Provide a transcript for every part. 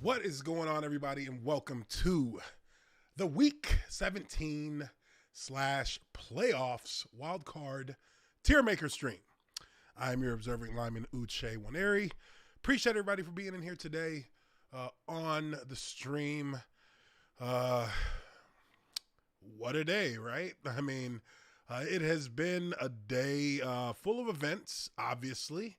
What is going on, everybody, and welcome to the Week 17 slash playoffs wildcard Tiermaker stream. I'm your observing lineman, Uche Nwaneri. Appreciate everybody for being in here today on the stream. What a day, right? I mean, it has been a day full of events, obviously,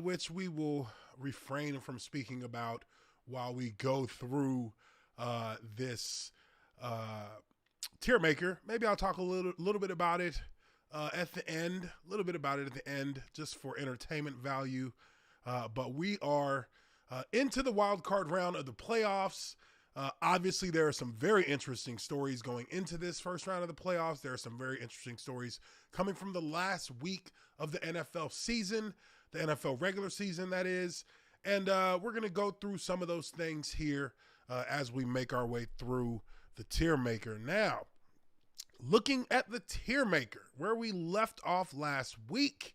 which we will refrain from speaking about while we go through this Tiermaker. Maybe I'll talk a little bit about it at the end, just for entertainment value. But we are into the wild card round of the playoffs. Obviously, there are some very interesting stories going into this first round of the playoffs. There are some very interesting stories coming from the last week of the NFL season, the NFL regular season, that is. And we're going to go through some of those things here as we make our way through the Tiermaker. Now, looking at the Tiermaker, where we left off last week,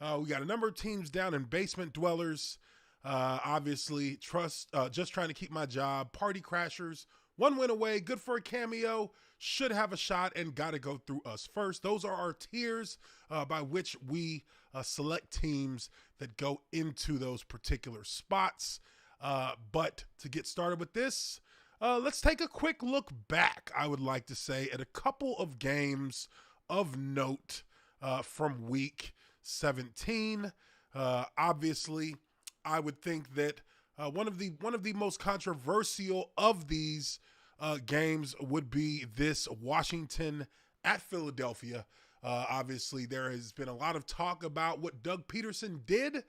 we got a number of teams down in basement dwellers. Obviously, just trying to keep my job. Party crashers, one win away, good for a cameo, should have a shot, and got to go through us first. Those are our tiers by which we select teams that go into those particular spots. But to get started with this, let's take a quick look back, I would like to say, at a couple of games of note from week 17. Obviously, I would think that one of the most controversial of these games would be this Washington at Philadelphia. Obviously, there has been a lot of talk about what Doug Peterson did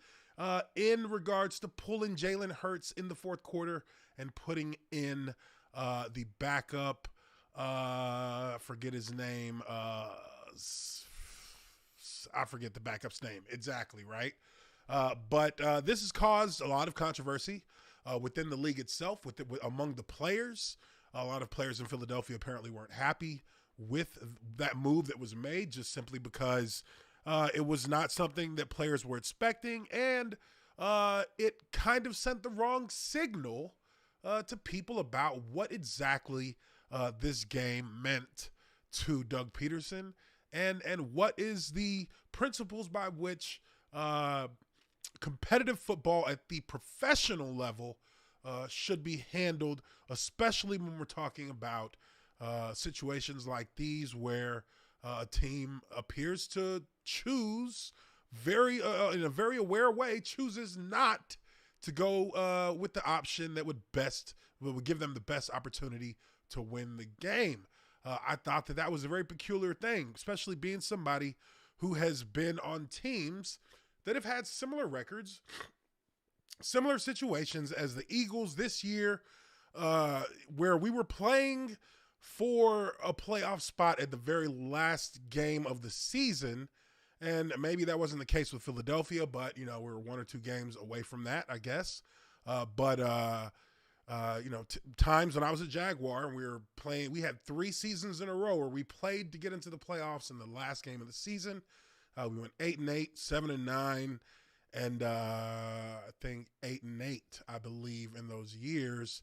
in regards to pulling Jalen Hurts in the fourth quarter and putting in the backup. Forget his name. I forget the backup's name exactly, right? But this has caused a lot of controversy within the league itself, among the players. A lot of players in Philadelphia apparently weren't happy with that move that was made, just simply because it was not something that players were expecting, and it kind of sent the wrong signal to people about what exactly this game meant to Doug Peterson, and what is the principles by which competitive football at the professional level should be handled, especially when we're talking about situations like these where a team appears to choose in a very aware way, chooses not to go with the option that would give them the best opportunity to win the game. I thought that was a very peculiar thing, especially being somebody who has been on teams that have had similar records, similar situations as the Eagles this year, where we were playing for a playoff spot at the very last game of the season. And maybe that wasn't the case with Philadelphia, but, we're one or two games away from that, I guess. Times when I was a Jaguar and we had 3 seasons in a row where we played to get into the playoffs in the last game of the season. We went 8-8, 7-9, and I think 8-8, I believe, in those years.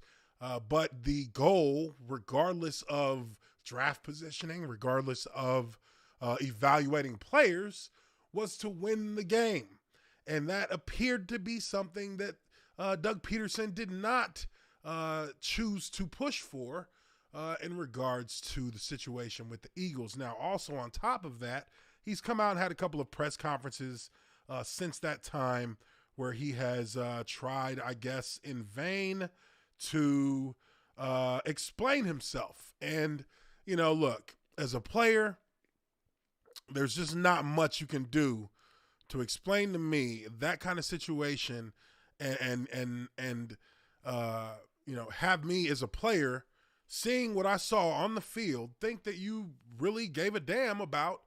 But the goal, regardless of draft positioning, regardless of evaluating players, was to win the game. And that appeared to be something that Doug Peterson did not choose to push for in regards to the situation with the Eagles. Now, also on top of that, he's come out and had a couple of press conferences since that time where he has tried, I guess, in vain to explain himself. And, look, as a player, there's just not much you can do to explain to me that kind of situation and have me as a player, seeing what I saw on the field, think that you really gave a damn about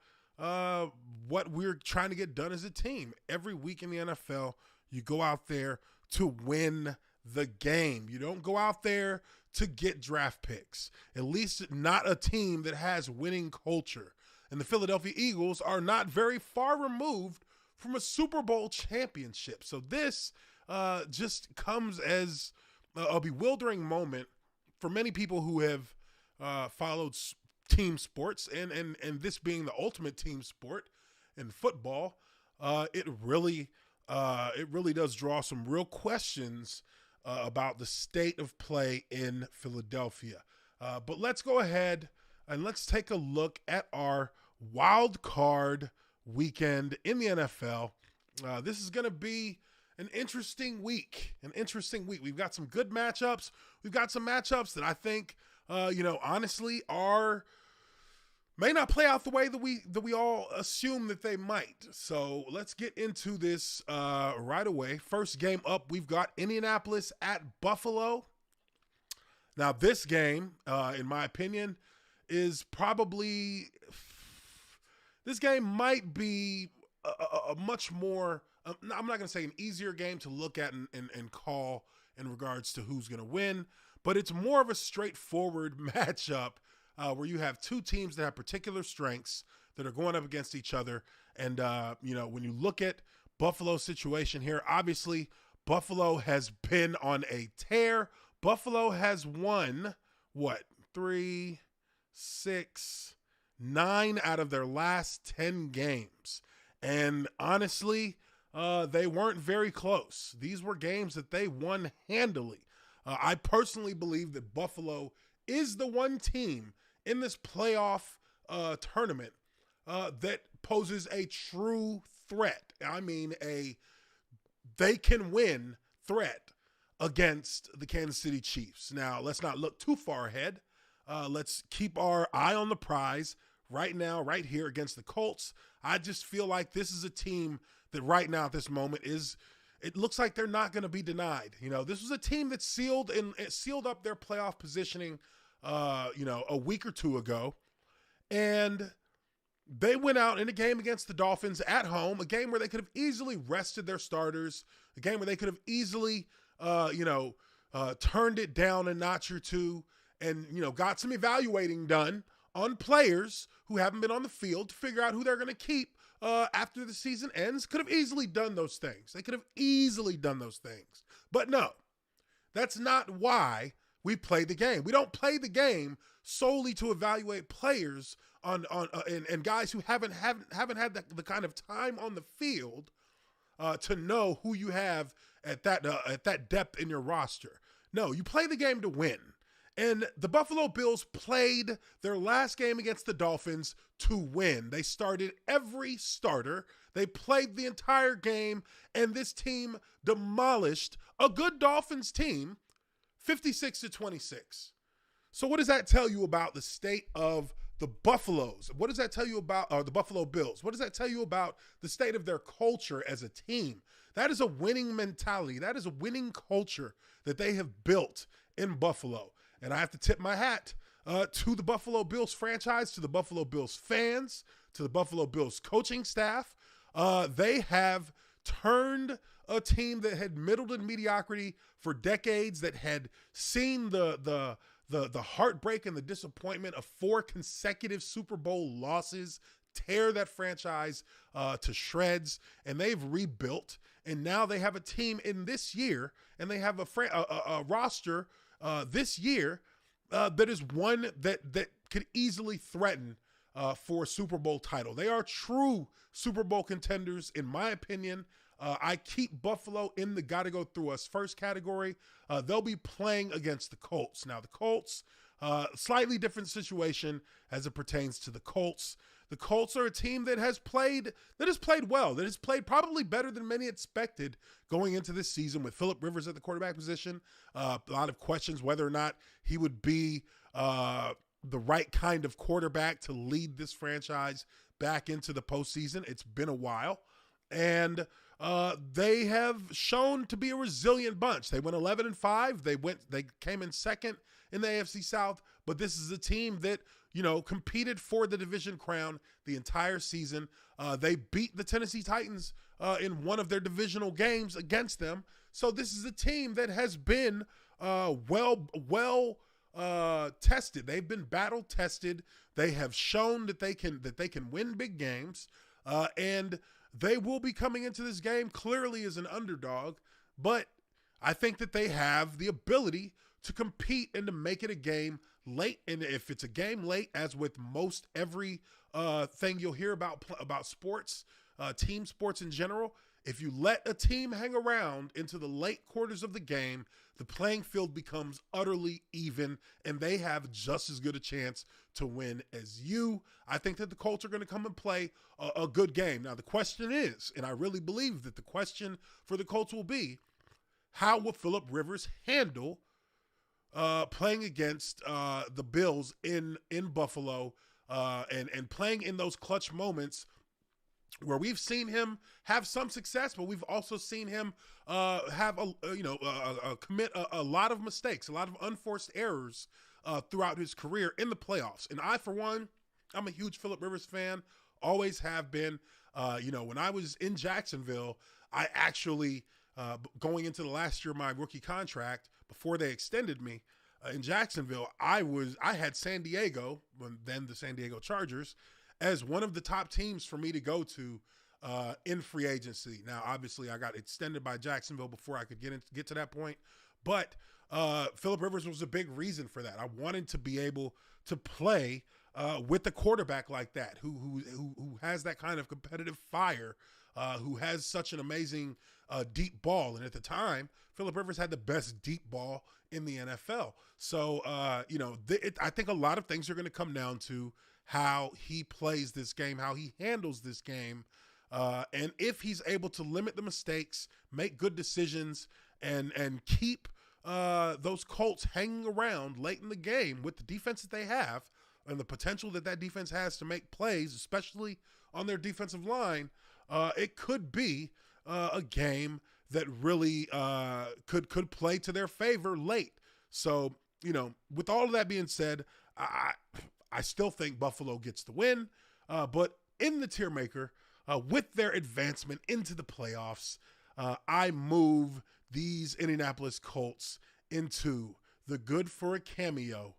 what we're trying to get done as a team. Every week in the NFL, you go out there to win the game. You don't go out there to get draft picks, at least not a team that has winning culture. And the Philadelphia Eagles are not very far removed from a Super Bowl championship. So this just comes as a bewildering moment for many people who have followed team sports, and this being the ultimate team sport in football. It really does draw some real questions about the state of play in Philadelphia. But let's go ahead and let's take a look at our wild card weekend in the NFL. This is going to be an interesting week. We've got some good matchups. We've got some matchups that I think, honestly, may not play out the way that we all assume that they might. So let's get into this right away. First game up, we've got Indianapolis at Buffalo. Now, this game, in my opinion, is probably this game might be a much more. I'm not going to say an easier game to look at and call in regards to who's going to win, but it's more of a straightforward matchup where you have two teams that have particular strengths that are going up against each other. And, when you look at Buffalo's situation here, obviously Buffalo has been on a tear. Buffalo has won, 3, 6, 9 out of their last 10 games. And honestly, they weren't very close. These were games that they won handily. I personally believe that Buffalo is the one team in this playoff tournament that poses a true threat. I mean, they can win threat against the Kansas City Chiefs. Now, let's not look too far ahead. Let's keep our eye on the prize right now, right here against the Colts. I just feel like this is a team that right now at this moment it looks like they're not going to be denied. This was a team that sealed up their playoff positioning, a week or two ago. And they went out in a game against the Dolphins at home, a game where they could have easily rested their starters, a game where they could have easily, turned it down a notch or two and, got some evaluating done on players who haven't been on the field to figure out who they're going to keep after the season ends. Could have easily done those things. They could have easily done those things. But no, that's not why we play the game. We don't play the game solely to evaluate players and guys who haven't had the kind of time on the field to know who you have at that depth in your roster. No, you play the game to win. And the Buffalo Bills played their last game against the Dolphins to win. They started every starter. They played the entire game, and this team demolished a good Dolphins team 56-26. So what does that tell you about the state of the Buffaloes? What does that tell you about the Buffalo Bills? What does that tell you about the state of their culture as a team? That is a winning mentality. That is a winning culture that they have built in Buffalo. And I have to tip my hat to the Buffalo Bills franchise, to the Buffalo Bills fans, to the Buffalo Bills coaching staff. They have turned a team that had middled in mediocrity for decades, that had seen the heartbreak and the disappointment of 4 consecutive Super Bowl losses tear that franchise to shreds, and they've rebuilt. And now they have a team in this year, and they have a roster this year that is one that could easily threaten for a Super Bowl title. They are true Super Bowl contenders, in my opinion. I keep Buffalo in the gotta go through us first category. They'll be playing against the Colts. Now, the Colts, slightly different situation as it pertains to the Colts. The Colts are a team that has played well, that has played probably better than many expected going into this season, with Phillip Rivers at the quarterback position. A lot of questions whether or not he would be the right kind of quarterback to lead this franchise back into the postseason. It's been a while. And they have shown to be a resilient bunch. They went 11-5. They came in second in the AFC South, but this is a team that, competed for the division crown the entire season. They beat the Tennessee Titans in one of their divisional games against them. So this is a team that has been well tested. They've been battle tested. They have shown that they can win big games, and they will be coming into this game clearly as an underdog. But I think that they have the ability to compete and to make it a game late. And if it's a game late, as with most every thing you'll hear about sports, team sports in general, if you let a team hang around into the late quarters of the game, the playing field becomes utterly even, and they have just as good a chance to win as you. I think that the Colts are going to come and play a good game. Now, the question is, and I really believe that the question for the Colts will be, how will Phillip Rivers handle playing against the Bills in Buffalo and playing in those clutch moments where we've seen him have some success, but we've also seen him have commit a lot of mistakes, a lot of unforced errors throughout his career in the playoffs. And I, for one, I'm a huge Phillip Rivers fan, always have been. When I was in Jacksonville, I actually going into the last year of my rookie contract before they extended me in Jacksonville, I had San Diego, then the San Diego Chargers, as one of the top teams for me to go to in free agency. Now, obviously, I got extended by Jacksonville before I could get to that point, but Phillip Rivers was a big reason for that. I wanted to be able to play with a quarterback like that, who has that kind of competitive fire, who has such an amazing deep ball. And at the time, Phillip Rivers had the best deep ball in the NFL. So, I think a lot of things are going to come down to how he plays this game, how he handles this game, and if he's able to limit the mistakes, make good decisions, and keep those Colts hanging around late in the game with the defense that they have and the potential that defense has to make plays, especially on their defensive line, it could be a game that really could play to their favor late. So, with all of that being said, I still think Buffalo gets the win, but in the Tiermaker, with their advancement into the playoffs, I move these Indianapolis Colts into the good for a cameo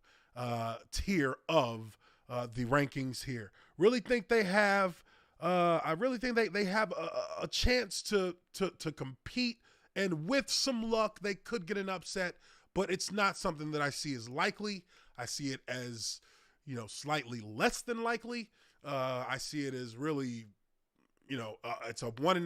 tier of the rankings here. Really think they have. I really think they have a chance to compete, and with some luck, they could get an upset. But it's not something that I see as likely. I see it as slightly less than likely. I see it as really, it's a 1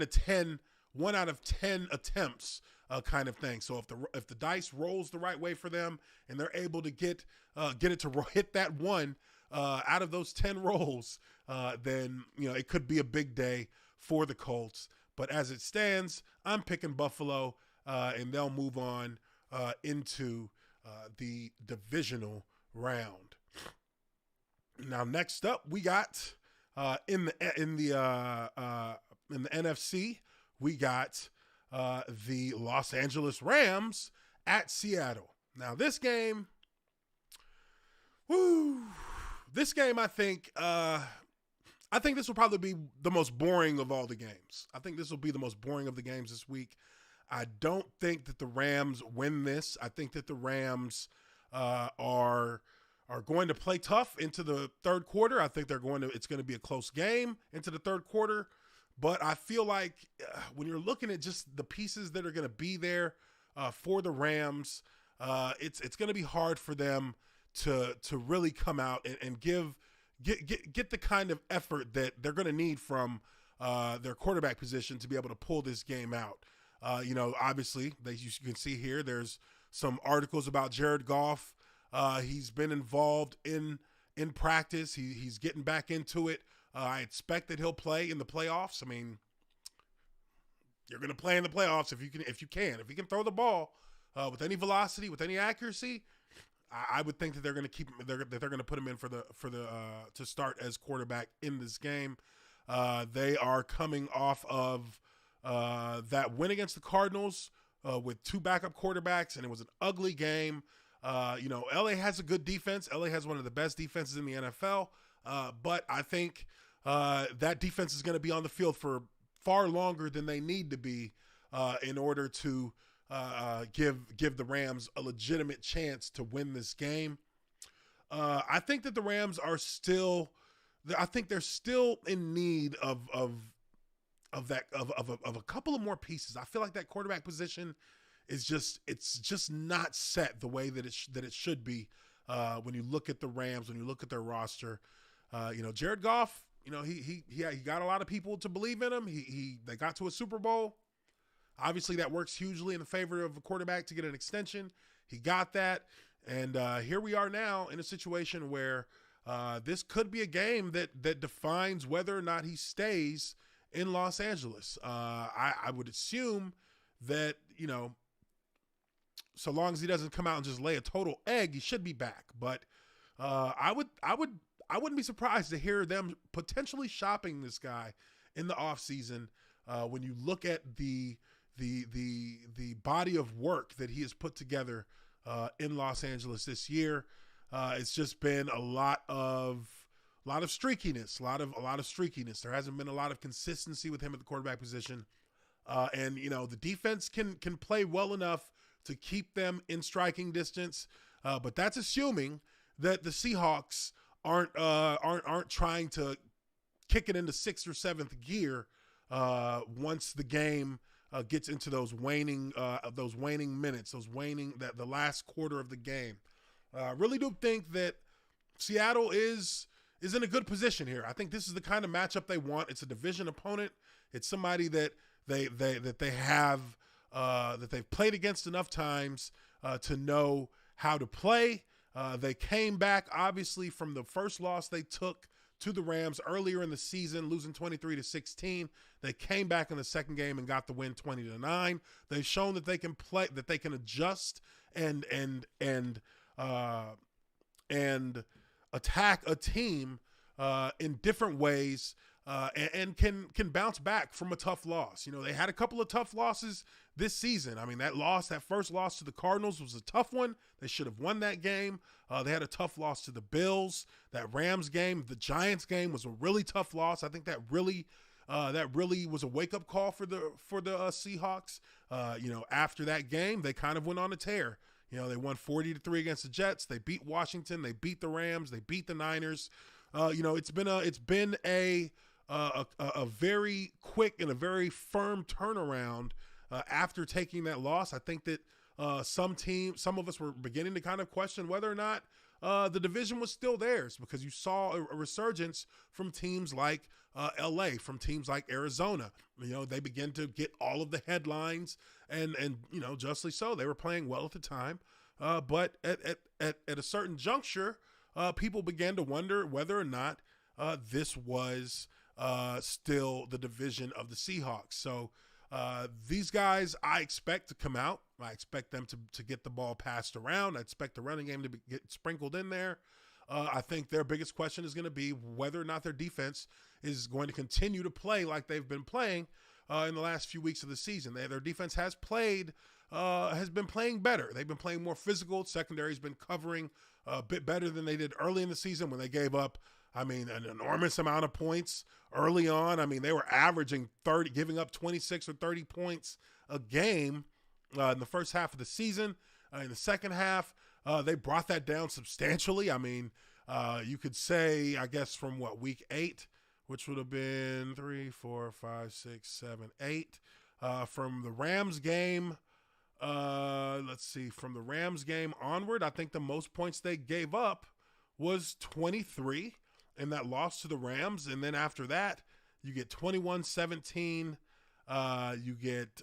out of 10 attempts kind of thing. So if the dice rolls the right way for them and they're able to get it to hit that one out of those 10 rolls, then it could be a big day for the Colts. But as it stands, I'm picking Buffalo, and they'll move on into the divisional round. Now, next up, we got in the NFC, we got the Los Angeles Rams at Seattle. Now, this game, I think this will probably be the most boring of all the games. I think this will be the most boring of the games this week. I don't think that the Rams win this. I think that the Rams are going to play tough into the third quarter. I think it's going to be a close game into the third quarter. But I feel like when you're looking at just the pieces that are going to be there for the Rams, it's going to be hard for them to really come out and get the kind of effort that they're going to need from their quarterback position to be able to pull this game out. Obviously, you can see here, there's some articles about Jared Goff. He's been involved in practice. He's getting back into it. I expect that he'll play in the playoffs. I mean, you're going to play in the playoffs if you can. If he can throw the ball with any velocity, with any accuracy, I would think that they're going to keep him. They're going to put him in for the to start as quarterback in this game. They are coming off of that win against the Cardinals with two backup quarterbacks, and it was an ugly game. LA has a good defense. LA has one of the best defenses in the NFL. But I think that defense is going to be on the field for far longer than they need to be in order to give the Rams a legitimate chance to win this game. I think that the Rams are still. I think they're still in need of a couple of more pieces. I feel like that quarterback position it's just not set the way that it should be. When you look at the Rams, when you look at their roster, Jared Goff, he got a lot of people to believe in him. They got to a Super Bowl. Obviously, that works hugely in the favor of a quarterback to get an extension. He got that, and here we are now in a situation where this could be a game that defines whether or not he stays in Los Angeles. I would assume that, so long as he doesn't come out and just lay a total egg, he should be back. But I wouldn't be surprised to hear them potentially shopping this guy in the offseason. When you look at the body of work that he has put together in Los Angeles this year, it's just been a lot of streakiness, a lot of streakiness. There hasn't been a lot of consistency with him at the quarterback position. And the defense can play well enough to keep them in striking distance. But that's assuming that the Seahawks aren't trying to kick it into sixth or seventh gear once the game gets into those waning minutes, the last quarter of the game. I really do think that Seattle is in a good position here. I think this is the kind of matchup they want. It's a division opponent. It's somebody that they have that they've played against enough times to know how to play. They came back obviously from the first loss they took to the Rams earlier in the season, losing 23-16. They came back in the second game and got the win 20-9. They've shown that they can play, that they can adjust and attack a team in different ways. And can bounce back from a tough loss. They had a couple of tough losses this season. I mean, that first loss to the Cardinals was a tough one. They should have won that game. They had a tough loss to the Bills. That Rams game, the Giants game was a really tough loss. I think that really was a wake-up call for the Seahawks. After that game, they kind of went on a tear. They won 40-3 against the Jets. They beat Washington. They beat the Rams. They beat the Niners. It's been a very quick and a very firm turnaround after taking that loss. I think that some of us were beginning to kind of question whether or not the division was still theirs, because you saw a resurgence from teams like LA, from teams like Arizona. They began to get all of the headlines, and justly so. They were playing well at the time, but at a certain juncture, people began to wonder whether or not this was still the division of the Seahawks. So these guys, I expect to come out. I expect them to get the ball passed around. I expect the running game to get sprinkled in there. I think their biggest question is going to be whether or not their defense is going to continue to play like they've been playing in the last few weeks of the season. Their defense has been playing better. They've been playing more physical. Secondary's been covering a bit better than they did early in the season when they gave up, an enormous amount of points early on. They were averaging giving up 26 or 30 points a game in the first half of the season. In the second half, they brought that down substantially. You could say, I guess, from week 8, which would have been 3, 4, 5, 6, 7, 8. From the Rams game, from the Rams game onward, I think the most points they gave up was 23 in that loss to the Rams. And then after that, you get 21-17. You get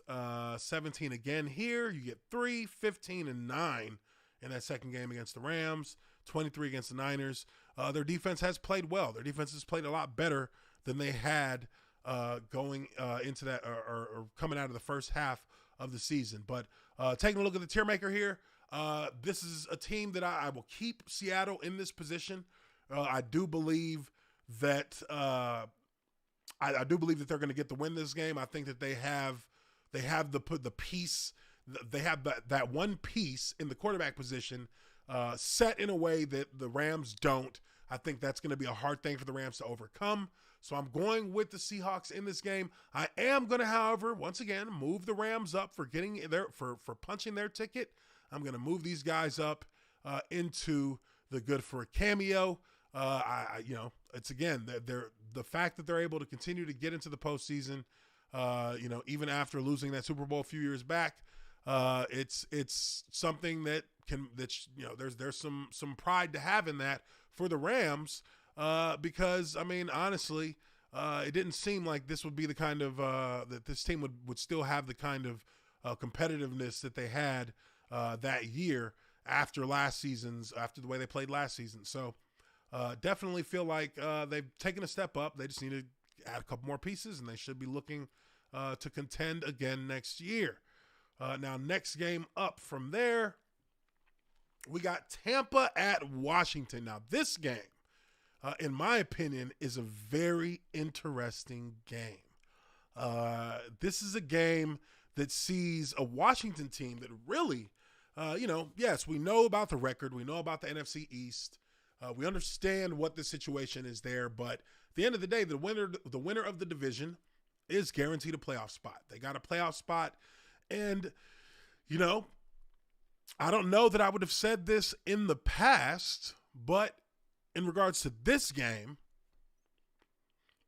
17 again here. You get 3, 15, and 9 in that second game against the Rams, 23 against the Niners. Their defense has played well. Their defense has played a lot better than they had going into that or coming out of the first half of the season. But taking a look at the Tiermaker here, this is a team that I will keep Seattle in this position. I do believe that I do believe that they're going to get the win this game. I think that they have the piece. They have that one piece in the quarterback position set in a way that the Rams don't. I think that's going to be a hard thing for the Rams to overcome. So I'm going with the Seahawks in this game. I am going to, however, once again, move the Rams up for getting there for punching their ticket. I'm going to move these guys up into the good for a cameo. It's again they're the fact that they're able to continue to get into the postseason. Even after losing that Super Bowl a few years back, It's something that there's some pride to have in that for the Rams, because I mean honestly, it didn't seem like this would be the kind of that this team would still have the kind of competitiveness that they had that year after the way they played last season. So definitely feel like they've taken a step up. They just need to add a couple more pieces, and they should be looking to contend again next year. Now, next game up from there, we got Tampa at Washington. Now, this game, in my opinion, is a very interesting game. This is a game that sees a Washington team that really, yes, we know about the record. We know about the NFC East. We understand what the situation is there. But at the end of the day, the winner of the division is guaranteed a playoff spot. They got a playoff spot. And, I don't know that I would have said this in the past, but in regards to this game,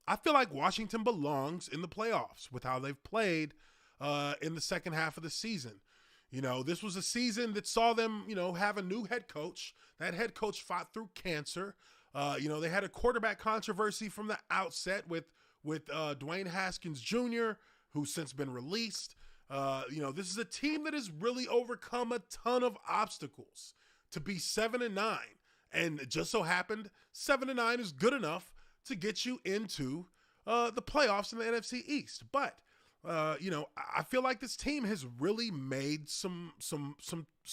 I feel like Washington belongs in the playoffs with how they've played in the second half of the season. This was a season that saw them, have a new head coach. That head coach fought through cancer. They had a quarterback controversy from the outset with Dwayne Haskins Jr., who's since been released. This is a team that has really overcome a ton of obstacles to be 7-9. And it just so happened 7-9 is good enough to get you into the playoffs in the NFC East. But, I feel like this team has really made some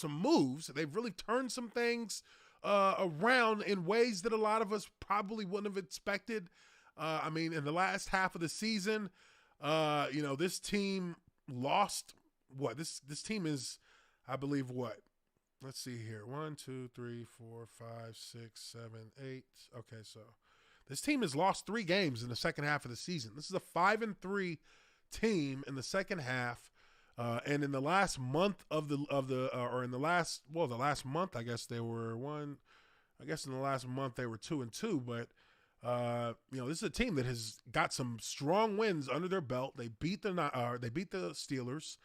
moves. They've really turned some things around in ways that a lot of us probably wouldn't have expected. In the last half of the season, this team lost what? This team is, I believe, what? Let's see here. 1, 2, 3, 4, 5, 6, 7, 8. Okay, so this team has lost 3 games in the second half of the season. This is a 5-3 team in the second half, and in the last month the last month, I guess they were one. I guess in the last month they were 2-2, but this is a team that has got some strong wins under their belt. They beat the Steelers.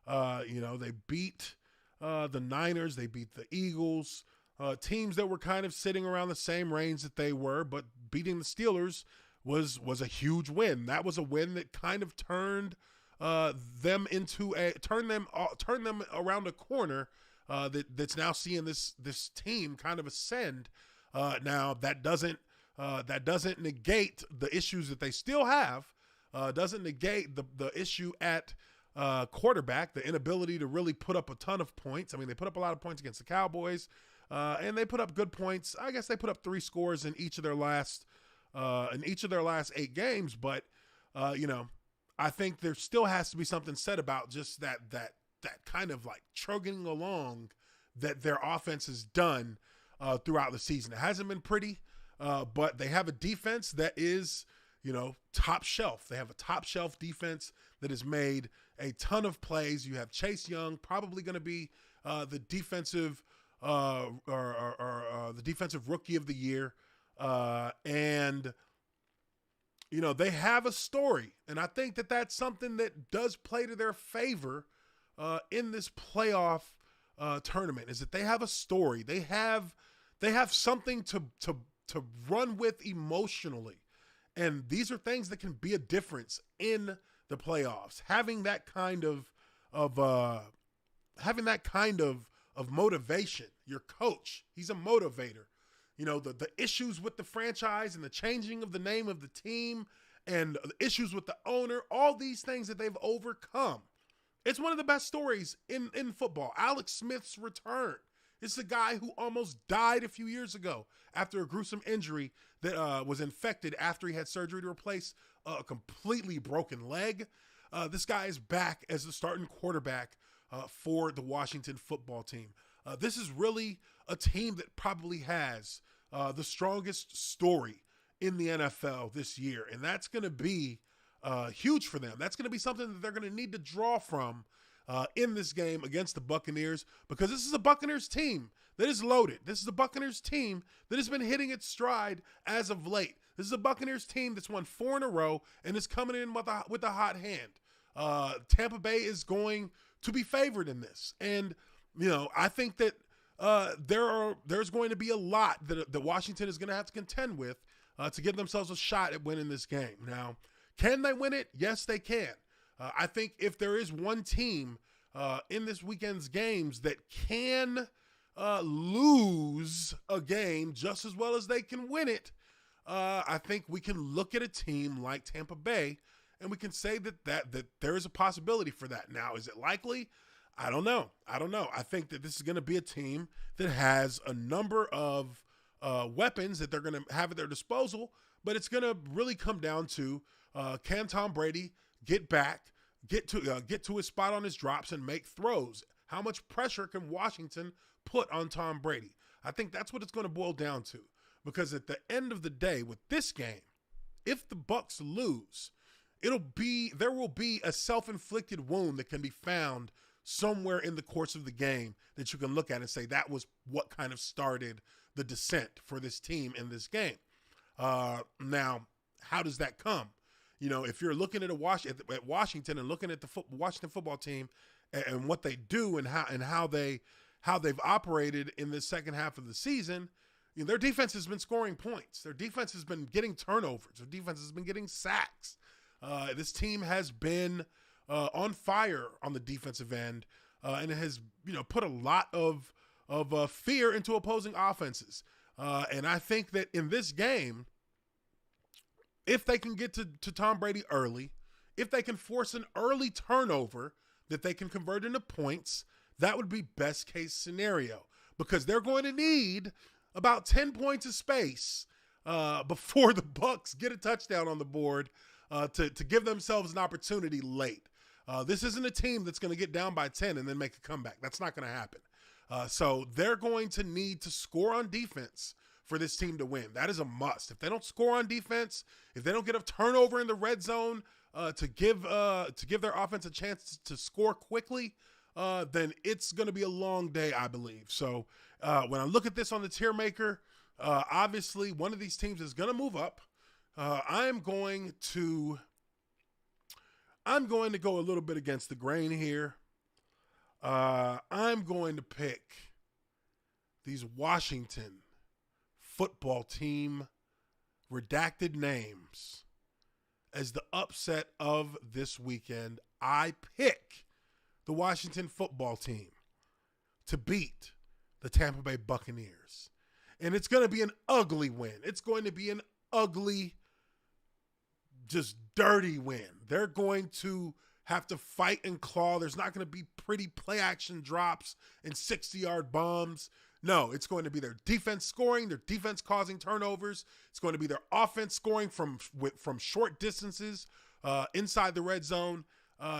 They beat the Niners. They beat the Eagles. Teams that were kind of sitting around the same range that they were, but beating the Steelers was a huge win. That was a win that kind of turned them around a corner that's now seeing this team kind of ascend. Now that doesn't negate the issues that they still have. Doesn't negate the issue at quarterback, the inability to really put up a ton of points. I mean, they put up a lot of points against the Cowboys, and they put up good points. I guess they put up 3 scores in each of their last 8 games. But I think there still has to be something said about just that kind of like chugging along that their offense has done throughout the season. It hasn't been pretty. But they have a defense that is, top shelf. They have a top shelf defense that has made a ton of plays. You have Chase Young, probably going to be the defensive the defensive rookie of the year. And they have a story, and I think that that's something that does play to their favor in this playoff tournament. Is that they have a story. They have something to run with emotionally. And these are things that can be a difference in the playoffs. Having that kind of motivation. Your coach, he's a motivator. The issues with the franchise and the changing of the name of the team and the issues with the owner, all these things that they've overcome. It's one of the best stories in football. Alex Smith's return. This is a guy who almost died a few years ago after a gruesome injury that was infected after he had surgery to replace a completely broken leg. This guy is back as the starting quarterback for the Washington football team. This is really a team that probably has the strongest story in the NFL this year, and that's going to be huge for them. That's going to be something that they're going to need to draw from in this game against the Buccaneers, because this is a Buccaneers team that is loaded. This is a Buccaneers team that has been hitting its stride as of late. This is a Buccaneers team that's won 4 in a row and is coming in with a hot hand. Tampa Bay is going to be favored in this. And, I think that there's going to be a lot that Washington is going to have to contend with to give themselves a shot at winning this game. Now, can they win it? Yes, they can. I think if there is one team in this weekend's games that can lose a game just as well as they can win it, I think we can look at a team like Tampa Bay and we can say that there is a possibility for that. Now, is it likely? I don't know. I think that this is going to be a team that has a number of weapons that they're going to have at their disposal, but it's going to really come down to can Tom Brady get back, get to his spot on his drops and make throws? How much pressure can Washington put on Tom Brady? I think that's what it's going to boil down to, because at the end of the day with this game, if the Bucs lose, there will be a self-inflicted wound that can be found somewhere in the course of the game that you can look at and say that was what kind of started the descent for this team in this game. Now, how does that come? If you're looking at Washington and looking at the Washington football team and what they do and how they've operated in this second half of the season, their defense has been scoring points. Their defense has been getting turnovers. Their defense has been getting sacks. This team has been on fire on the defensive end, and it has put a lot of fear into opposing offenses. And I think that in this game, if they can get to Tom Brady early, if they can force an early turnover that they can convert into points, that would be best case scenario, because they're going to need about 10 points of space before the Bucs get a touchdown on the board to give themselves an opportunity late. This isn't a team that's going to get down by 10 and then make a comeback. That's not going to happen. So they're going to need to score on defense for this team to win. That is a must. If they don't score on defense, if they don't get a turnover in the red zone to give their offense a chance to score quickly, then it's going to be a long day, I believe. So when I look at this on the Tiermaker, obviously one of these teams is going to move up. I'm going to go a little bit against the grain here. I'm going to pick these Washington football team redacted names as the upset of this weekend. I pick the Washington football team to beat the Tampa Bay Buccaneers. And it's going to be an ugly win. It's going to be an ugly, just dirty win. They're going to have to fight and claw. There's not going to be pretty play action drops and 60-yard bombs. No, it's going to be their defense scoring, their defense causing turnovers. It's going to be their offense scoring from short distances inside the red zone.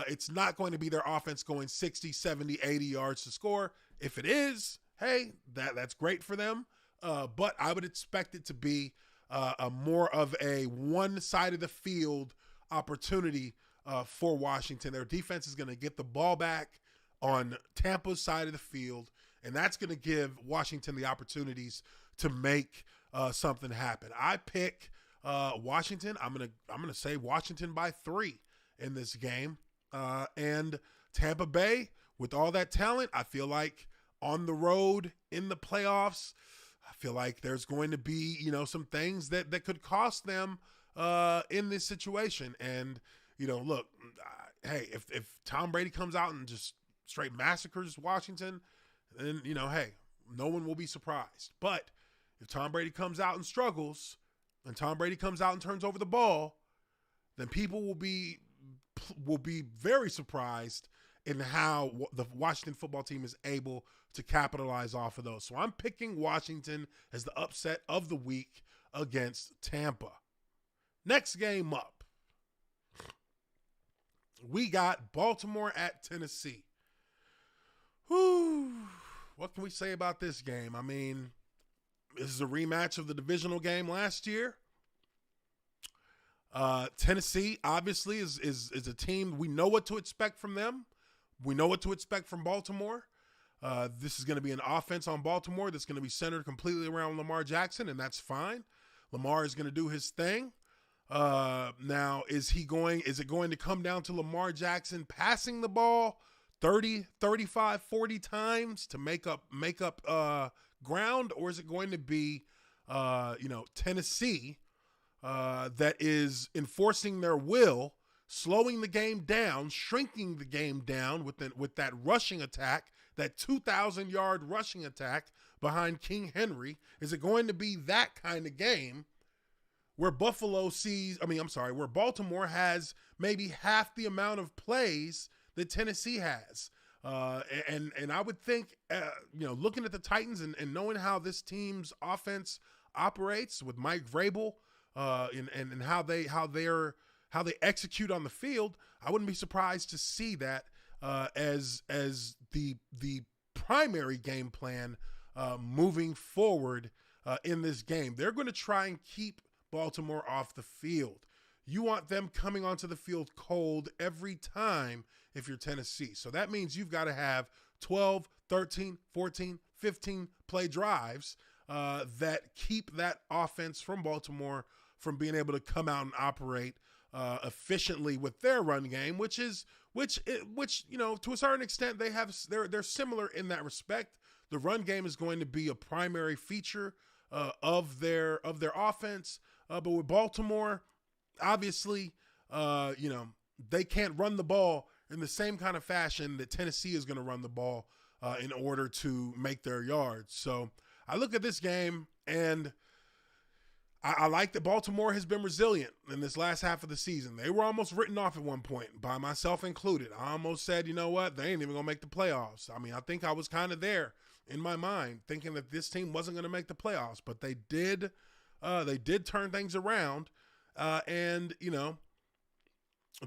It's not going to be their offense going 60, 70, 80 yards to score. If it is, hey, that's great for them. But I would expect it to be a more of a one side of the field opportunity for Washington. Their defense is going to get the ball back on Tampa's side of the field, and that's going to give Washington the opportunities to make something happen. I pick Washington. I'm gonna say Washington by 3 in this game, and Tampa Bay with all that talent. I feel like on the road in the playoffs, I feel like there's going to be some things that could cost them in this situation. And look, hey, if Tom Brady comes out and just straight massacres Washington, then hey, no one will be surprised. But if Tom Brady comes out and struggles, and Tom Brady comes out and turns over the ball, then people will be very surprised in how the Washington football team is able to capitalize off of those. So I'm picking Washington as the upset of the week against Tampa. Next game up, we got Baltimore at Tennessee. Whew. What can we say about this game? I mean, this is a rematch of the divisional game last year. Tennessee obviously is a team. We know what to expect from them. We know what to expect from Baltimore. This is going to be an offense on Baltimore that's going to be centered completely around Lamar Jackson, and that's fine. Lamar is going to do his thing. Now, is it going to come down to Lamar Jackson passing the ball 30, 35, 40 times to make up ground, or is it going to be Tennessee that is enforcing their will, slowing the game down, shrinking the game down with that rushing attack, that 2,000-yard rushing attack behind King Henry? Is it going to be that kind of game where where Baltimore has maybe half the amount of plays that Tennessee has? And I would think, looking at the Titans and knowing how this team's offense operates with Mike Vrabel, and how they execute on the field, I wouldn't be surprised to see that as the primary game plan moving forward in this game. They're going to try and keep Baltimore off the field. You want them coming onto the field cold every time if you're Tennessee. So that means you've got to have 12, 13, 14, 15 play drives that keep that offense from Baltimore from being able to come out and operate efficiently with their run game, which to a certain extent they're similar in that respect. The run game is going to be a primary feature of their offense, but with Baltimore, obviously, they can't run the ball in the same kind of fashion that Tennessee is going to run the ball in order to make their yards. So I look at this game and I like that Baltimore has been resilient in this last half of the season. They were almost written off at one point, by myself included. I almost said, you know what, they ain't even going to make the playoffs. I mean, I think I was kind of there in my mind thinking that this team wasn't going to make the playoffs, but they did turn things around. And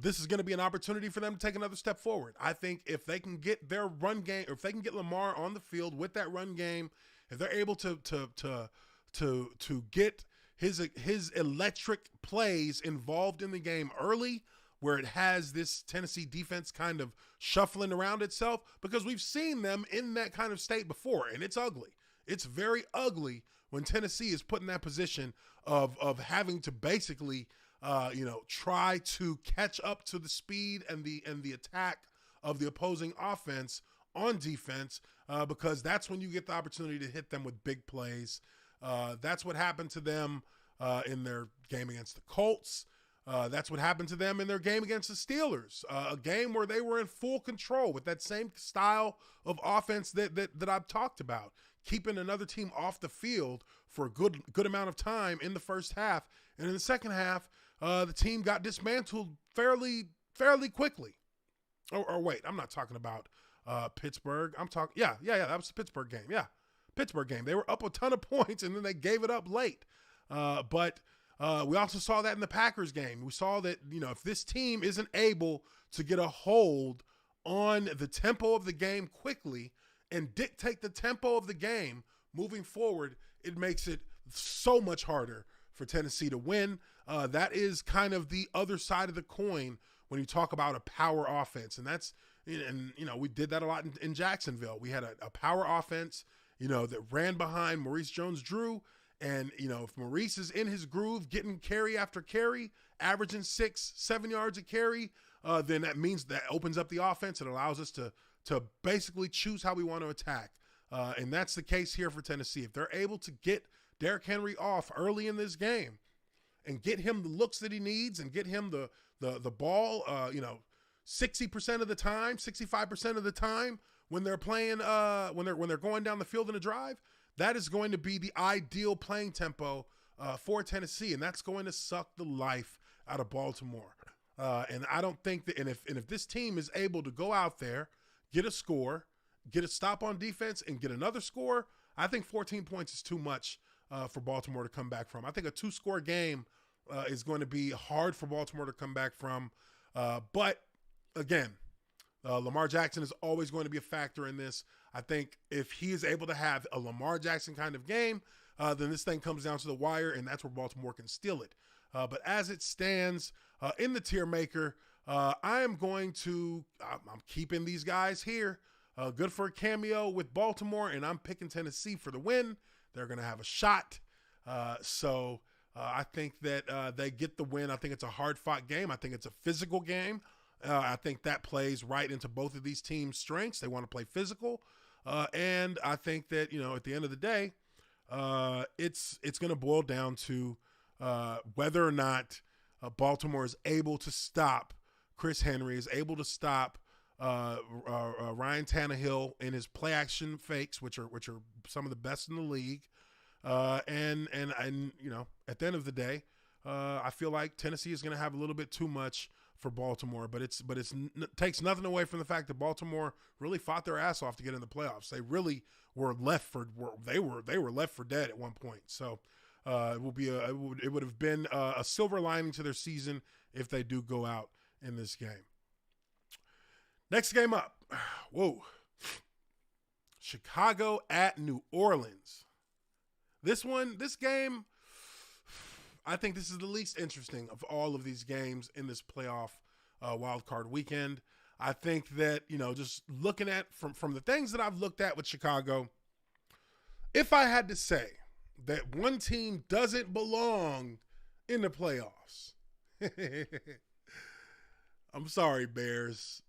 this is going to be an opportunity for them to take another step forward. I think if they can get their run game, or if they can get Lamar on the field with that run game, if they're able to get his electric plays involved in the game early, where it has this Tennessee defense kind of shuffling around itself, because we've seen them in that kind of state before, and it's ugly. It's very ugly when Tennessee is put in that position of having to basically try to catch up to the speed and the attack of the opposing offense on defense, because that's when you get the opportunity to hit them with big plays. That's what happened to them in their game against the Colts. That's what happened to them in their game against the Steelers, a game where they were in full control with that same style of offense that I've talked about, keeping another team off the field for a good amount of time in the first half. And in the second half, the team got dismantled fairly quickly. Or wait, I'm not talking about Pittsburgh. I'm talking, that was the Pittsburgh game. Yeah, Pittsburgh game. They were up a ton of points, and then they gave it up late. But we also saw that in the Packers game. We saw that, if this team isn't able to get a hold on the tempo of the game quickly and dictate the tempo of the game moving forward, it makes it so much harder for Tennessee to win. That is kind of the other side of the coin when you talk about a power offense. And we did that a lot in Jacksonville. We had a power offense, that ran behind Maurice Jones-Drew. And, if Maurice is in his groove, getting carry after carry, averaging 6-7 yards a carry, then that means that opens up the offense and allows us to basically choose how we want to attack. And that's the case here for Tennessee. If they're able to get Derrick Henry off early in this game and get him the looks that he needs and get him the ball, 60% of the time, 65% of the time when they're playing, when they're going down the field in a drive, that is going to be the ideal playing tempo for Tennessee, and that's going to suck the life out of Baltimore. And I don't think that, and if this team is able to go out there, get a score, get a stop on defense, and get another score, I think 14 points is too much for Baltimore to come back from. I think a 2-score game is going to be hard for Baltimore to come back from. But again, Lamar Jackson is always going to be a factor in this. I think if he is able to have a Lamar Jackson kind of game, then this thing comes down to the wire, and that's where Baltimore can steal it. But as it stands in the Tiermaker, I'm keeping these guys here. Good for a cameo with Baltimore, and I'm picking Tennessee for the win. They're going to have a shot. So I think that they get the win. I think it's a hard-fought game. I think it's a physical game. I think that plays right into both of these teams' strengths. They want to play physical. And I think that, at the end of the day, it's going to boil down to whether or not Baltimore is able to stop Chris Henry, is able to stop Ryan Tannehill in his play action fakes, which are some of the best in the league. And at the end of the day, I feel like Tennessee is going to have a little bit too much for Baltimore, but it takes nothing away from the fact that Baltimore really fought their ass off to get in the playoffs. They really were left for dead at one point. So it would have been a silver lining to their season if they do go out in this game. Next game up. Whoa. Chicago at New Orleans. This game, I think this is the least interesting of all of these games in this playoff wild card weekend. I think that, just looking at from the things that I've looked at with Chicago, if I had to say that one team doesn't belong in the playoffs, I'm sorry, Bears,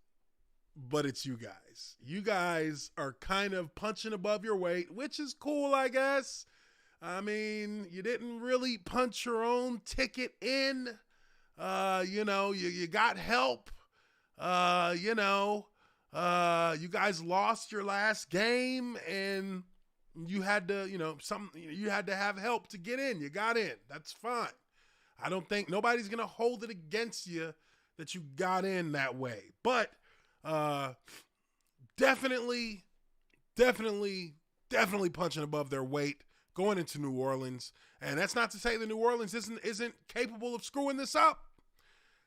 but it's you guys. You guys are kind of punching above your weight, which is cool, I guess. I mean, you didn't really punch your own ticket in. You got help. You guys lost your last game and you had to, you had to have help to get in. You got in. That's fine. I don't think nobody's going to hold it against you that you got in that way. But definitely punching above their weight going into New Orleans. And that's not to say that New Orleans isn't capable of screwing this up.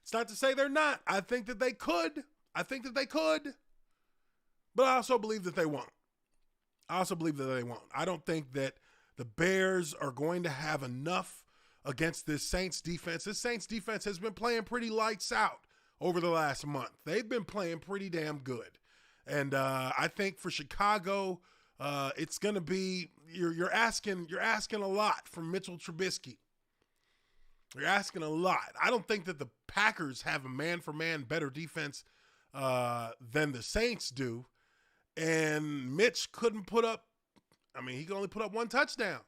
It's not to say they're not. I think that they could. But I also believe that they won't. I don't think that the Bears are going to have enough against this Saints defense. This Saints defense has been playing pretty lights out over the last month. They've been playing pretty damn good. And I think for Chicago, it's going to be you're asking a lot from Mitchell Trubisky. You're asking a lot. I don't think that the Packers have a man-for-man better defense than the Saints do. And Mitch couldn't put up – he could only put up one touchdown.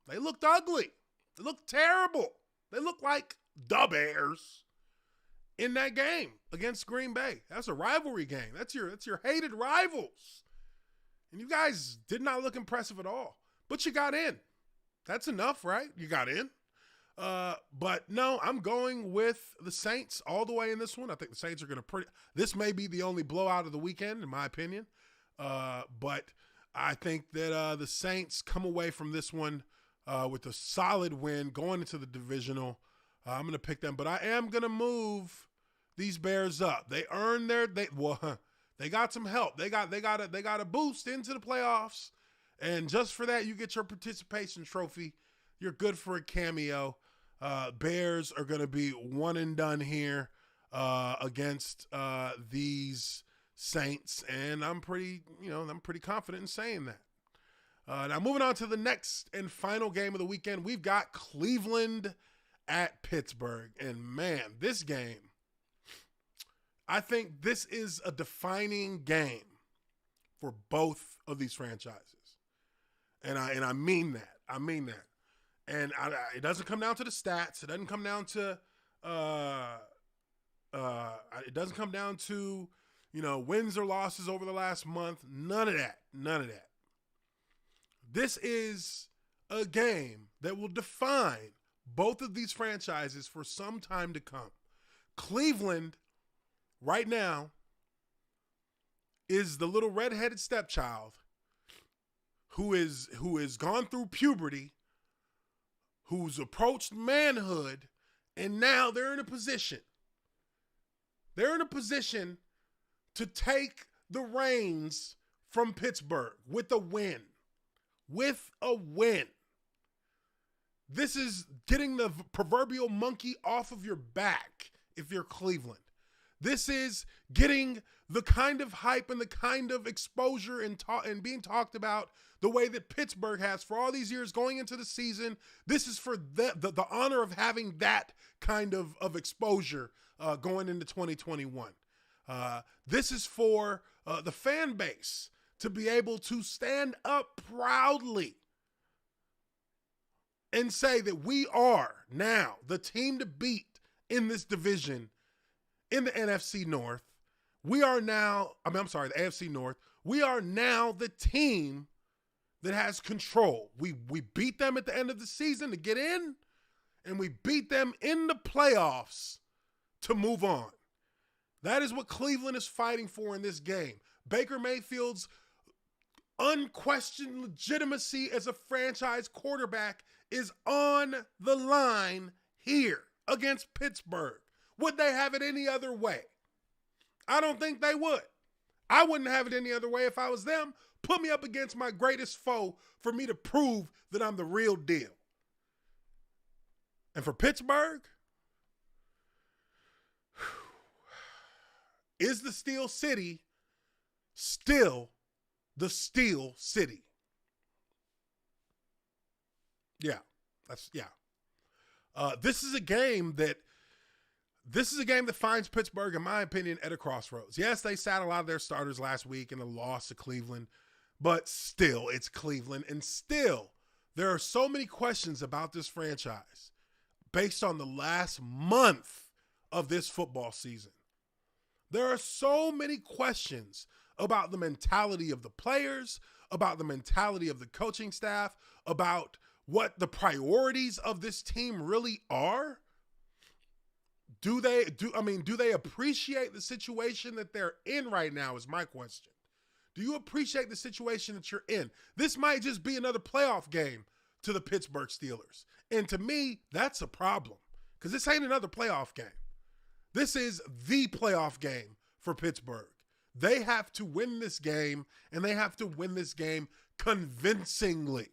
They looked ugly. They looked terrible. They looked like the Bears in that game against Green Bay. That's a rivalry game. That's your hated rivals. And you guys did not look impressive at all. But you got in. That's enough, right? You got in. But no, I'm going with the Saints all the way in this one. I think the Saints are going to this may be the only blowout of the weekend, in my opinion. But I think that the Saints come away from this one with a solid win going into the divisional. I'm going to pick them, but I am going to move these Bears up. They earned they got some help. They got a boost into the playoffs. And just for that, you get your participation trophy. You're good for a cameo. Bears are going to be one and done here against these Saints, and I'm pretty confident in saying that. Now moving on to the next and final game of the weekend, we've got Cleveland at Pittsburgh, and man, this game, I think this is a defining game for both of these franchises, and I mean that. And it doesn't come down to the stats. It doesn't come down to wins or losses over the last month. None of that. This is a game that will define both of these franchises for some time to come. Cleveland, right now, is the little redheaded stepchild who is gone through puberty, who's approached manhood, and now they're in a position to take the reins from Pittsburgh with a win. This is getting the proverbial monkey off of your back if you're Cleveland. This is getting the kind of hype and the kind of exposure and being talked about the way that Pittsburgh has for all these years going into the season. This is for the honor of having that kind of exposure going into 2021. This is for the fan base to be able to stand up proudly and say that we are now the team to beat in this division in the NFC North. We are now, the AFC North. We are now the team that has control. We beat them at the end of the season to get in, and we beat them in the playoffs to move on. That is what Cleveland is fighting for in this game. Baker Mayfield's unquestioned legitimacy as a franchise quarterback is on the line here against Pittsburgh. Would they have it any other way? I don't think they would. I wouldn't have it any other way if I was them. Put me up against my greatest foe for me to prove that I'm the real deal. And for Pittsburgh, is the Steel City still the Steel City? Yeah. This is a game that finds Pittsburgh, in my opinion, at a crossroads. Yes, they sat a lot of their starters last week in the loss to Cleveland, but still, it's Cleveland. And still, there are so many questions about this franchise based on the last month of this football season. There are so many questions about the mentality of the players, about the mentality of the coaching staff, about what the priorities of this team really are. Do they appreciate the situation that they're in right now is my question. Do you appreciate the situation that you're in? This might just be another playoff game to the Pittsburgh Steelers. And to me, that's a problem because this ain't another playoff game. This is the playoff game for Pittsburgh. They have to win this game, and they have to win this game convincingly.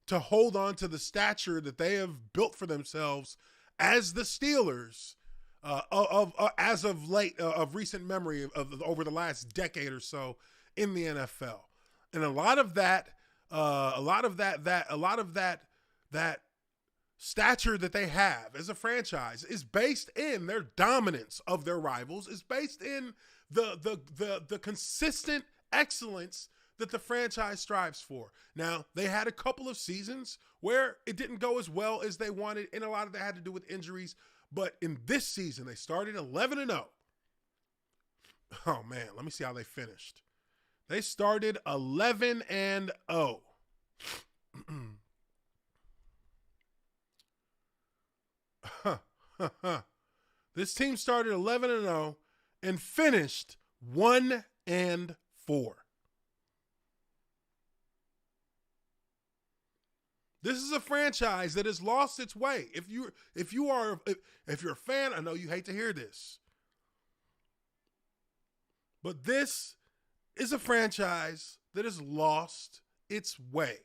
To hold on to the stature that they have built for themselves as the Steelers as of late, of recent memory of over the last decade or so in the NFL. And a lot of that stature that they have as a franchise is based in their dominance of their rivals, is based in the consistent excellence that the franchise strives for. Now, they had a couple of seasons where it didn't go as well as they wanted, and a lot of that had to do with injuries. But in this season, they started 11-0. Oh, man, let me see how they finished. They started 11-0. This team started 11-0 and finished 1-4. This is a franchise that has lost its way. If you're a fan, I know you hate to hear this, but this is a franchise that has lost its way.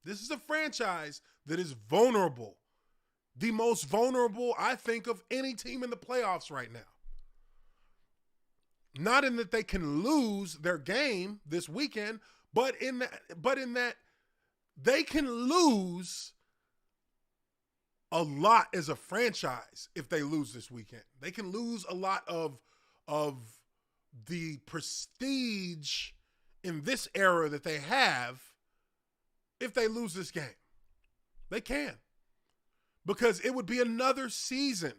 This is a franchise that is vulnerable, the most vulnerable, I think, of any team in the playoffs right now. Not in that they can lose their game this weekend, but in that they can lose a lot as a franchise if they lose this weekend. They can lose a lot of the prestige in this era that they have if they lose this game. They can. Because it would be another season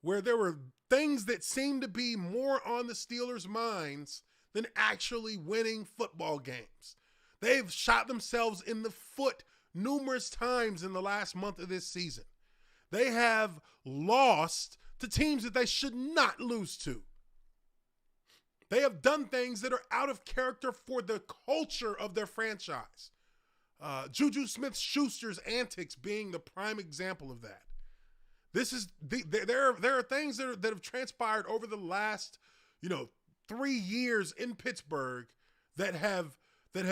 where there were things that seemed to be more on the Steelers' minds than actually winning football games. They've shot themselves in the foot numerous times in the last month of this season. They have lost to teams that they should not lose to. They have done things that are out of character for the culture of their franchise. Juju Smith-Schuster's antics being the prime example of that. There are things that have transpired over the last 3 years in Pittsburgh that have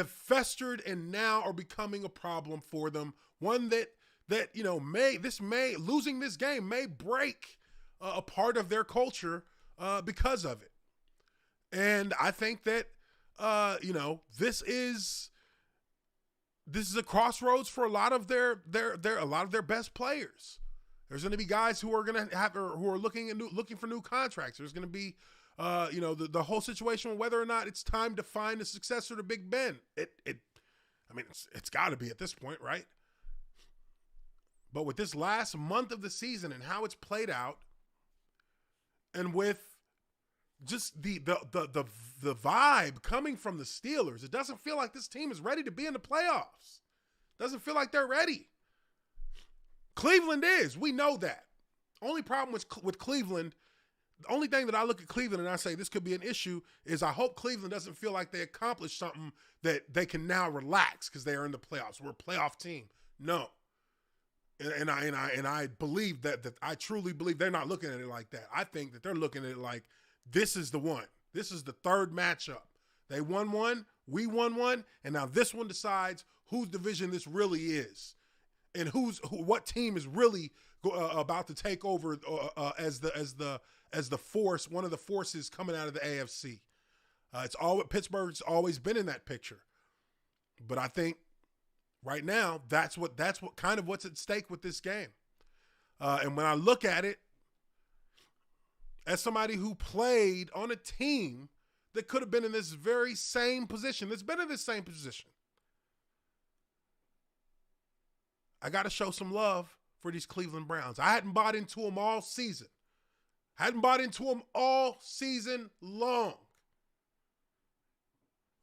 festered and now are becoming a problem for them. One that losing this game may break a part of their culture because of it. And I think that this is a crossroads for a lot of their best players. There's going to be guys who are going to have, or who are looking for new contracts. There's going to be, the whole situation whether or not it's time to find a successor to Big Ben. It's got to be at this point, right? But with this last month of the season and how it's played out, and with just the vibe coming from the Steelers, it doesn't feel like this team is ready to be in the playoffs. Doesn't feel like they're ready. Cleveland is. We know that. Only problem with Cleveland, the only thing that I look at Cleveland and I say this could be an issue is I hope Cleveland doesn't feel like they accomplished something that they can now relax because they are in the playoffs. We're a playoff team. No. And I believe that I truly believe they're not looking at it like that. I think that they're looking at it like this is the one. This is the third matchup. They won one, we won one, and now this one decides whose division this really is, and what team is really about to take over as the force, one of the forces coming out of the AFC. Pittsburgh's always been in that picture, but I think right now that's what kind of what's at stake with this game. And when I look at it, as somebody who played on a team that could have been in this very same position, that's been in this same position, I got to show some love for these Cleveland Browns. I hadn't bought into them all season. Hadn't bought into them all season long.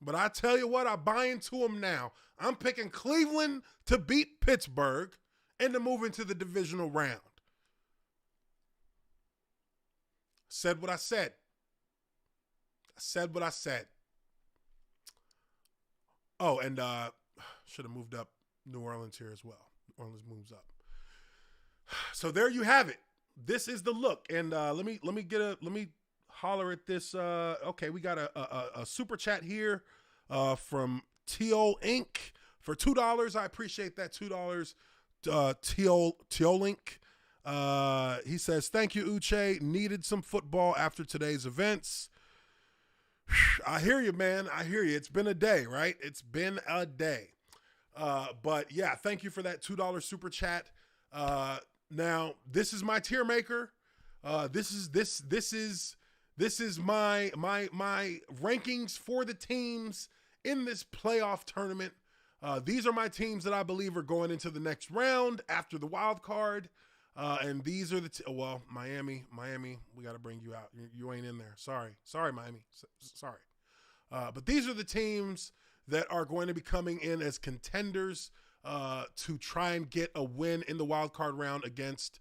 But I tell you what, I buy into them now. I'm picking Cleveland to beat Pittsburgh and to move into the divisional round. Said what I said. I said what I said. Oh, and should have moved up New Orleans here as well. New Orleans moves up. So there you have it. This is the look. And let me holler at this. Okay, we got a super chat here from Teal Inc. for $2. I appreciate that $2. Teal Inc. He says, "Thank you, Uche. Needed some football after today's events." I hear you, man. I hear you. It's been a day, right? It's been a day. But yeah, thank you for that $2 super chat. Now this is my tier maker. This is my rankings for the teams in this playoff tournament. These are my teams that I believe are going into the next round after the wild card. And these are Miami, we got to bring you out. You ain't in there. Sorry, Miami. Sorry. But these are the teams that are going to be coming in as contenders to try and get a win in the wild card round against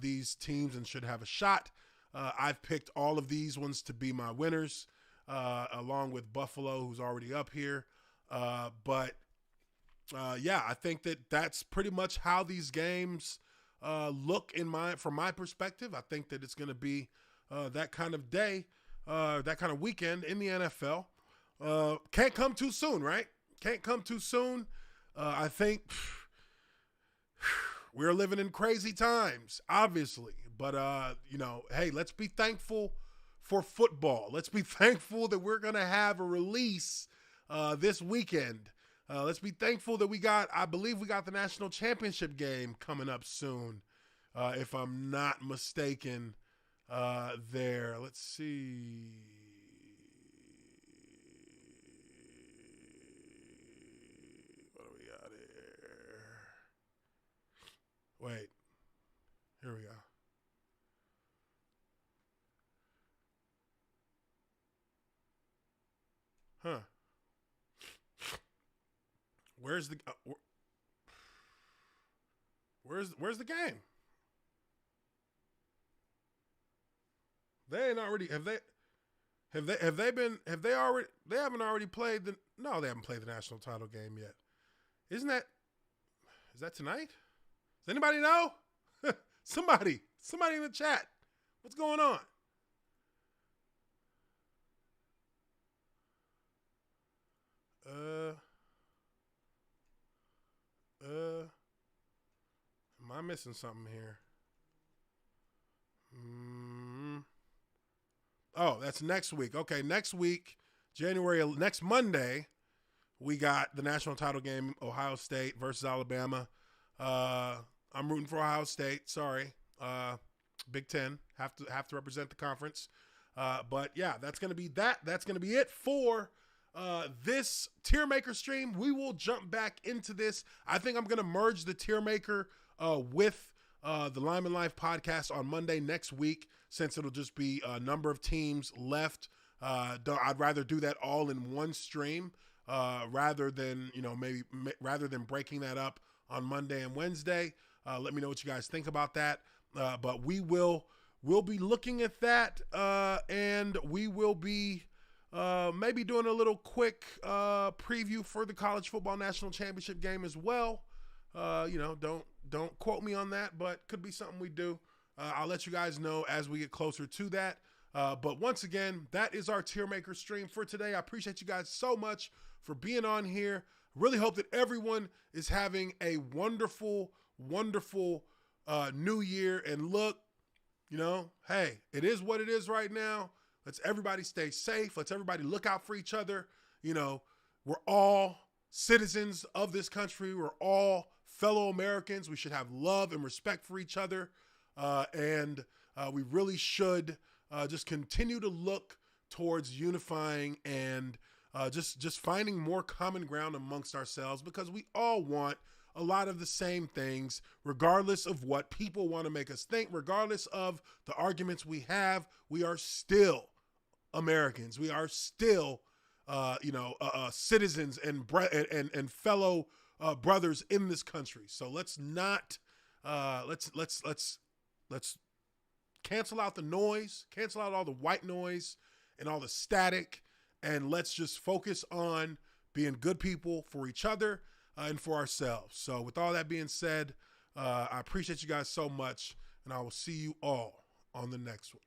these teams and should have a shot. I've picked all of these ones to be my winners, along with Buffalo, who's already up here. But I think that that's pretty much how these games look from my perspective. I think that it's going to be that kind of day, that kind of weekend in the NFL. Can't come too soon, right? Can't come too soon. I think we're living in crazy times, obviously. But, hey, let's be thankful for football. Let's be thankful that we're going to have a release this weekend. Let's be thankful that I believe we got the national championship game coming up soon, if I'm not mistaken there. Let's see. What do we got here? Wait. Here we go. Huh. Where's the game? They haven't already played they haven't played the national title game yet. Is that tonight? Does anybody know? Somebody in the chat. What's going on? Am I missing something here? Oh, that's next week. Okay, next week, next Monday, we got the national title game, Ohio State versus Alabama. I'm rooting for Ohio State. Sorry. Big Ten. Have to represent the conference. But yeah, that's going to be that. That's going to be it for this Tiermaker stream. We will jump back into this. I think I'm going to merge the Tiermaker with the Lineman Life podcast on Monday next week, since it'll just be a number of teams left. I'd rather do that all in one stream rather than breaking that up on Monday and Wednesday. Let me know what you guys think about that. But we'll be looking at that, and we will be maybe doing a little quick preview for the College Football National Championship game as well. Don't quote me on that, but could be something we do. I'll let you guys know as we get closer to that. But once again, that is our Tiermaker stream for today. I appreciate you guys so much for being on here. Really hope that everyone is having a wonderful, wonderful new year. And look, hey, it is what it is right now. Let's everybody stay safe. Let's everybody look out for each other. We're all citizens of this country. We're all fellow Americans. We should have love and respect for each other. And we really should just continue to look towards unifying and just finding more common ground amongst ourselves, because we all want a lot of the same things, regardless of what people want to make us think, regardless of the arguments we have. We are still Americans. We are still, citizens and fellow brothers in this country. So let's not, let's cancel out the noise, cancel out all the white noise and all the static, and let's just focus on being good people for each other and for ourselves. So with all that being said, I appreciate you guys so much, and I will see you all on the next one.